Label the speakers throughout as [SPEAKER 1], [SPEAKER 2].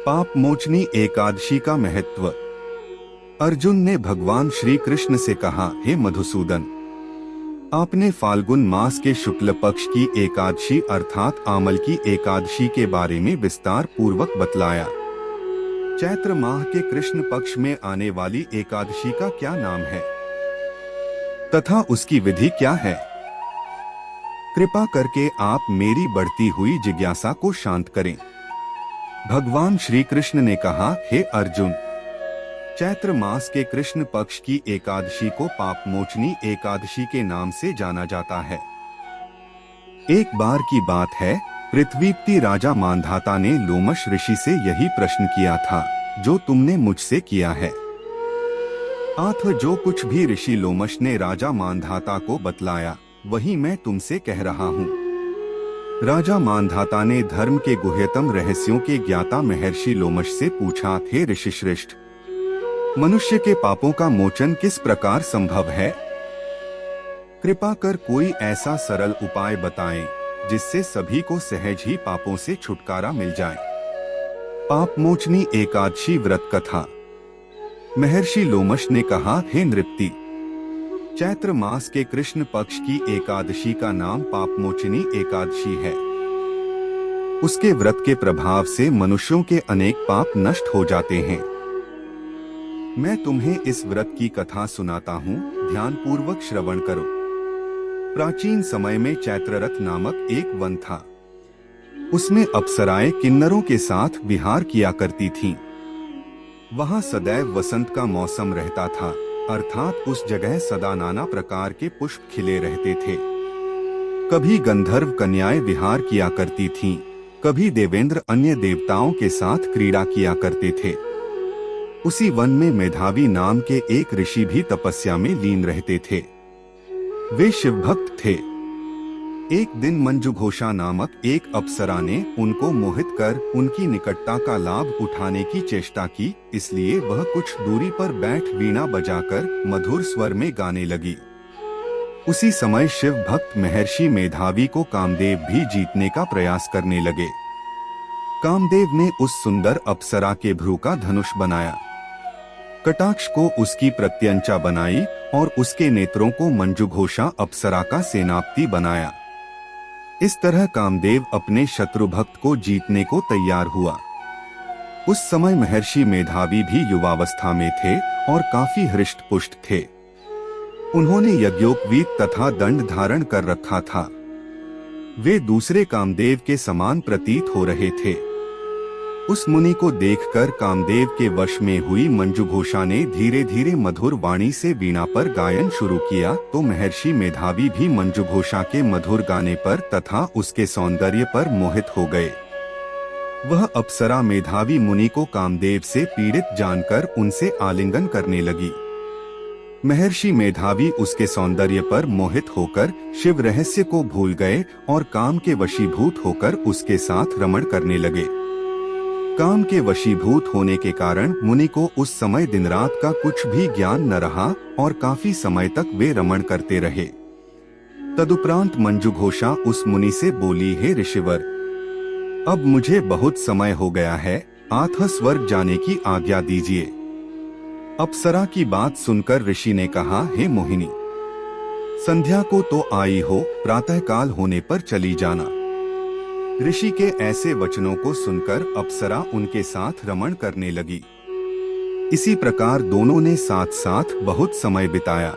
[SPEAKER 1] पाप मोचनी एकादशी का महत्व। अर्जुन ने भगवान श्री कृष्ण से कहा, हे मधुसूदन, आपने फाल्गुन मास के शुक्ल पक्ष की एकादशी अर्थात आमल की एकादशी के बारे में विस्तार पूर्वक बतलाया। चैत्र माह के कृष्ण पक्ष में आने वाली एकादशी का क्या नाम है तथा उसकी विधि क्या है? कृपा करके आप मेरी बढ़ती हुई जिज्ञासा को शांत करें। भगवान श्री कृष्ण ने कहा, हे अर्जुन, चैत्र मास के कृष्ण पक्ष की एकादशी को पाप मोचनी एकादशी के नाम से जाना जाता है। एक बार की बात है, पृथ्वीपति राजा मांधाता ने लोमश ऋषि से यही प्रश्न किया था जो तुमने मुझसे किया है। अथ जो कुछ भी ऋषि लोमश ने राजा मांधाता को बतलाया वही मैं तुमसे कह रहा हूँ। राजा मांधाता ने धर्म के गुह्यतम रहस्यों के ज्ञाता महर्षि लोमश से पूछा, हे ऋषिश्रेष्ठ, मनुष्य के पापों का मोचन किस प्रकार संभव है? कृपा कर कोई ऐसा सरल उपाय बताएं जिससे सभी को सहज ही पापों से छुटकारा मिल जाए। पाप मोचनी एकादशी व्रत कथा। महर्षि लोमश ने कहा, हे नृपति, चैत्र मास के कृष्ण पक्ष की एकादशी का नाम पापमोचनी एकादशी है। उसके व्रत के प्रभाव से मनुष्यों के अनेक पाप नष्ट हो जाते हैं। मैं तुम्हें इस व्रत की कथा सुनाता हूँ, ध्यान पूर्वक श्रवण करो। प्राचीन समय में चैत्ररथ नामक एक वन था। उसमें अप्सराएं किन्नरों के साथ विहार किया करती थीं। वहाँ सदैव वसंत का मौसम रहता था, अर्थात उस जगह सदा नाना प्रकार के पुष्प खिले रहते थे। कभी गंधर्व कन्याएं विहार किया करती थीं, कभी देवेंद्र अन्य देवताओं के साथ क्रीड़ा किया करते थे। उसी वन में मेधावी नाम के एक ऋषि भी तपस्या में लीन रहते थे। वे शिवभक्त थे। एक दिन मंजुघोषा नामक एक अप्सरा ने उनको मोहित कर उनकी निकटता का लाभ उठाने की चेष्टा की, इसलिए वह कुछ दूरी पर बैठ वीणा बजाकर मधुर स्वर में गाने लगी। उसी समय शिव भक्त महर्षि मेधावी को कामदेव भी जीतने का प्रयास करने लगे। कामदेव ने उस सुंदर अप्सरा के भ्रू का धनुष बनाया, कटाक्ष को उसकी प्रत्यंचा बनाई और उसके नेत्रों को मंजुघोषा अप्सरा का सेनापति बनाया। इस तरह कामदेव अपने शत्रु भक्त को जीतने को तैयार हुआ। उस समय महर्षि मेधावी भी युवावस्था में थे और काफी हृष्ट पुष्ट थे। उन्होंने यज्ञोपवीत तथा दंड धारण कर रखा था। वे दूसरे कामदेव के समान प्रतीत हो रहे थे। उस मुनि को देखकर कामदेव के वश में हुई मंजुघोषा ने धीरे धीरे मधुर वाणी से वीणा पर गायन शुरू किया, तो महर्षि मेधावी भी मंजुघोषा के मधुर गाने पर तथा उसके सौंदर्य पर मोहित हो गए। वह अप्सरा मेधावी मुनि को कामदेव से पीड़ित जानकर उनसे आलिंगन करने लगी। महर्षि मेधावी उसके सौंदर्य पर मोहित होकर शिव रहस्य को भूल गए और काम के वशीभूत होकर उसके साथ रमण करने लगे। काम के वशीभूत होने के कारण मुनि को उस समय दिन रात का कुछ भी ज्ञान न रहा और काफी समय तक वे रमण करते रहे। तदुपरांत मंजुघोषा उस मुनि से बोली, हे ऋषिवर, अब मुझे बहुत समय हो गया है, अतः स्वर्ग जाने की आज्ञा दीजिए। अप्सरा की बात सुनकर ऋषि ने कहा, हे मोहिनी, संध्या को तो आई हो, प्रातःकाल होने पर चली जाना। ऋषि के ऐसे वचनों को सुनकर अप्सरा उनके साथ रमण करने लगी। इसी प्रकार दोनों ने साथ साथ बहुत समय बिताया।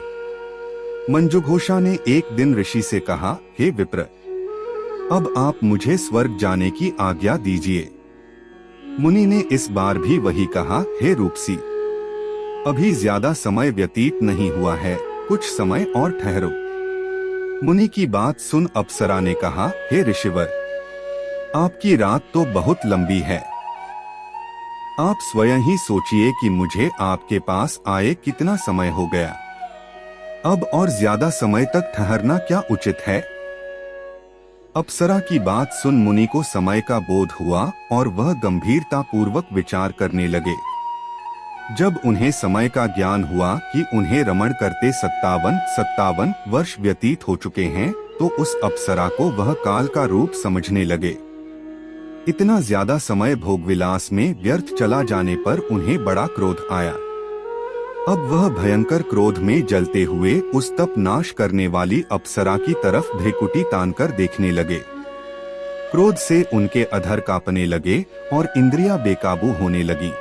[SPEAKER 1] मंजुघोषा ने एक दिन ऋषि से कहा, हे विप्र, अब आप मुझे स्वर्ग जाने की आज्ञा दीजिए। मुनि ने इस बार भी वही कहा, हे रूपसी, अभी ज्यादा समय व्यतीत नहीं हुआ है, कुछ समय और ठहरो। मुनि की बात सुन अप्सरा ने कहा, हे ऋषिवर, आपकी रात तो बहुत लंबी है। आप स्वयं ही सोचिए कि मुझे आपके पास आए कितना समय हो गया। अब और ज्यादा समय तक ठहरना क्या उचित है? अप्सरा की बात सुन मुनि को समय का बोध हुआ और वह गंभीरता पूर्वक विचार करने लगे। जब उन्हें समय का ज्ञान हुआ कि उन्हें रमण करते 57 वर्ष व्यतीत हो चुके हैं, तो उस अप्सरा को वह काल का रूप समझने लगे। इतना ज्यादा समय भोगविलास में व्यर्थ चला जाने पर उन्हें बड़ा क्रोध आया। अब वह भयंकर क्रोध में जलते हुए उस तप नाश करने वाली अप्सरा की तरफ भ्रिकुटी तानकर देखने लगे। क्रोध से उनके अधर कांपने लगे और इंद्रियां बेकाबू होने लगी।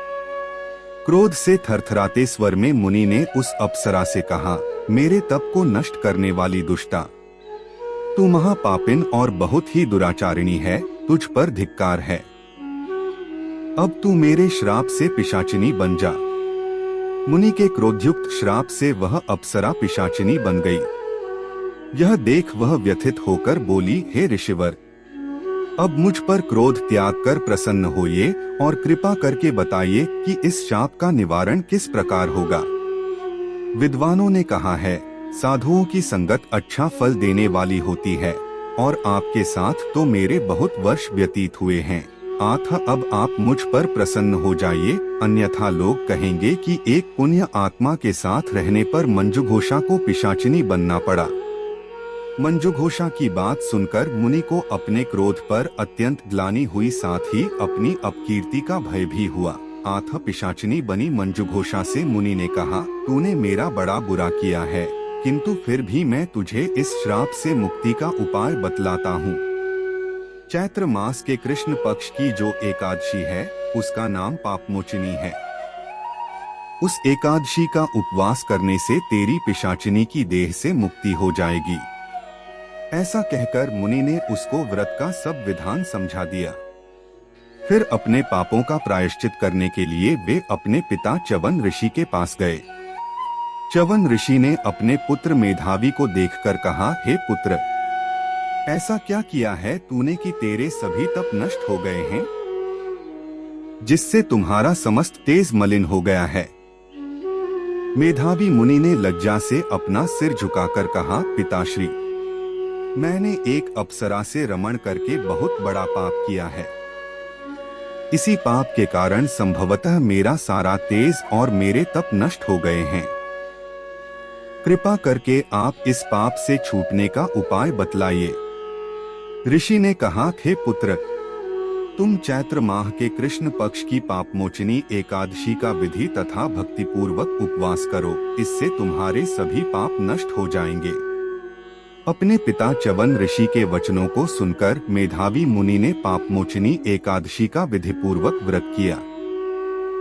[SPEAKER 1] क्रोध से थरथराते स्वर में मुनि ने उस अप्सरा से कहा, मेरे तप को नष्ट करने वाली दुष्टा, तू महापापिन और बहुत ही दुराचारिणी है, तुझ पर धिक्कार है। अब तू मेरे श्राप से पिशाचिनी बन जा। मुनि के क्रोधयुक्त श्राप से वह अप्सरा पिशाचिनी बन गई। यह देख वह व्यथित होकर बोली, हे ऋषिवर, अब मुझ पर क्रोध त्याग कर प्रसन्न होइए और कृपा करके बताइए कि इस शाप का निवारण किस प्रकार होगा। विद्वानों ने कहा है, साधुओं की संगत अच्छा फल देने वाली होती है और आपके साथ तो मेरे बहुत वर्ष व्यतीत हुए हैं। अतः अब आप मुझ पर प्रसन्न हो जाइए, अन्यथा लोग कहेंगे कि एक पुण्य आत्मा के साथ रहने पर मंजुघोषा को पिशाचिनी बनना पड़ा। मंजुघोषा की बात सुनकर मुनि को अपने क्रोध पर अत्यंत ग्लानि हुई, साथ ही अपनी अपकीर्ति का भय भी हुआ। अतः पिशाचिनी बनी मंजुघोषा से मुनि ने कहा, तूने मेरा बड़ा बुरा किया है, किंतु फिर भी मैं तुझे इस श्राप से मुक्ति का उपाय बतलाता हूँ। चैत्र मास के कृष्ण पक्ष की जो एकादशी है उसका नाम पापमोचिनी है। उस एकादशी का उपवास करने से तेरी पिशाचिनी की देह से मुक्ति हो जाएगी। ऐसा कहकर मुनि ने उसको व्रत का सब विधान समझा दिया। फिर अपने पापों का प्रायश्चित करने के लिए वे अपने पिता च्यवन ऋषि के पास गए। च्यवन ऋषि ने अपने पुत्र मेधावी को देखकर कहा, हे पुत्र, ऐसा क्या किया है तूने कि तेरे सभी तप नष्ट हो गए हैं, जिससे तुम्हारा समस्त तेज मलिन हो गया है। मेधावी मुनि ने लज्जा से अपना सिर झुकाकर कहा, पिताश्री, मैंने एक अप्सरा से रमण करके बहुत बड़ा पाप किया है। इसी पाप के कारण संभवतः मेरा सारा तेज और मेरे तप नष्ट हो गए हैं। कृपा करके आप इस पाप से छूटने का उपाय बतलाइए। ऋषि ने कहा, हे पुत्र, तुम चैत्र माह के कृष्ण पक्ष की पापमोचिनी एकादशी का विधि तथा भक्तिपूर्वक उपवास करो, इससे तुम्हारे सभी पाप नष्ट हो जाएंगे। अपने पिता च्यवन ऋषि के वचनों को सुनकर मेधावी मुनि ने पापमोचिनी एकादशी का विधिपूर्वक व्रत किया।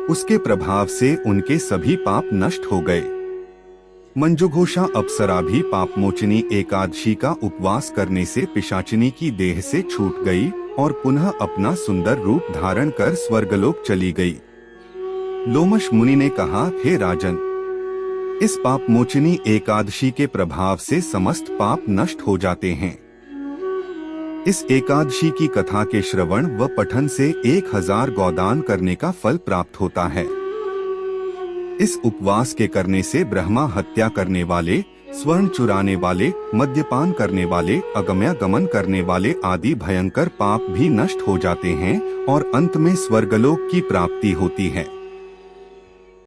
[SPEAKER 1] उसके प्रभाव से उनके सभी पाप नष्ट हो गए। मंजुघोषा अप्सरा भी पापमोचिनी एकादशी का उपवास करने से पिशाचिनी की देह से छूट गई और पुनः अपना सुंदर रूप धारण कर स्वर्गलोक चली गई। लोमश मुनि ने कहा, हे राजन, इस पापमोचिनी एकादशी के प्रभाव से समस्त पाप नष्ट हो जाते हैं। इस एकादशी की कथा के श्रवण व पठन से 1000 गौदान करने का फल प्राप्त होता है। इस उपवास के करने से ब्रह्मा हत्या करने वाले, स्वर्ण चुराने वाले, मद्यपान करने वाले, अगम्यागमन करने वाले आदि भयंकर पाप भी नष्ट हो जाते हैं और अंत में स्वर्गलोक की प्राप्ति होती है।